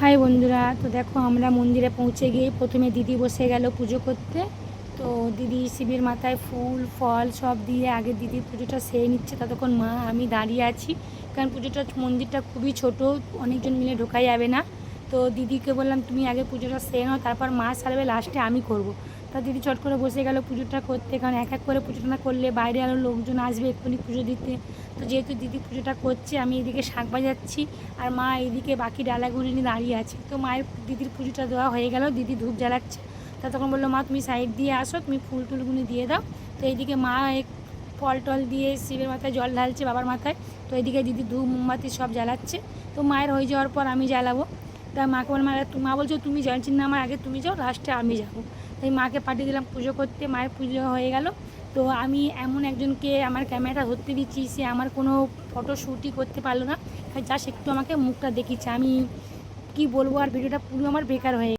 High বন্ধুরা, তো দেখো আমরা মন্দিরে পৌঁছে গিয়ে প্রথমে দিদি বসে গেল পুজো করতে। তো দিদি শিবের মাথায় ফুল ফল সব দিয়ে আগে দিদির পুজোটা সেরে নিচ্ছে। ততক্ষণ মা আমি দাঁড়িয়ে আছি, কারণ পুজোটা মন্দিরটা খুবই ছোট, অনেকজন মিলে ঢোকা যাবে না। তো দিদিকে বললাম তুমি আগে পুজোটা সেরে নাও, তারপর মা সারবে, লাস্টে আমি করব। তা দিদি চট করে বসে গেল পুজোটা করতে, কারণ এক এক করে পুজোটা না করলে বাইরে আরও লোকজন আসবে এক্ষুনি পুজো দিতে। তো যেহেতু দিদি পুজোটা করছে, আমি এদিকে শাঁখ বাজাচ্ছি আর মা এইদিকে বাকি ডালাগুলো নিয়ে দাঁড়িয়ে আছে। তো মায়ের দিদির পুজোটা দেওয়া হয়ে গেল, দিদি ধূপ জ্বালাচ্ছে। তা তখন বললো মা তুমি সাইড দিয়ে আসো, তুমি ফুল টুলগুলো দিয়ে দাও। তো এইদিকে মা ফল টল দিয়ে শিবের মাথায় জল ঢালছে, বাবার মাথায়। তো এইদিকে দিদি ধূপ মোমবাতি সব জ্বালাচ্ছে। তো মায়ের হয়ে যাওয়ার পর আমি জ্বালাবো। তা মাকে বললাম মা বলছো তুমি জানছি না, আমার আগে তুমি যাও, লাস্টে আমি যাবো। তাই মাকে পাঠিয়ে দিলাম পুজো করতে। মায়ের পুজো হয়ে গেল। তো আমি এমন একজনকে আমার ক্যামেরাটা ধরতে দিচ্ছি, সে আমার কোনো ফটো শ্যুটই করতে পারলো না, জাস্ট একটু আমাকে মুখটা দেখিয়েছে। আমি কি বলবো, আর ভিডিওটা পুরো আমার বেকার হয়ে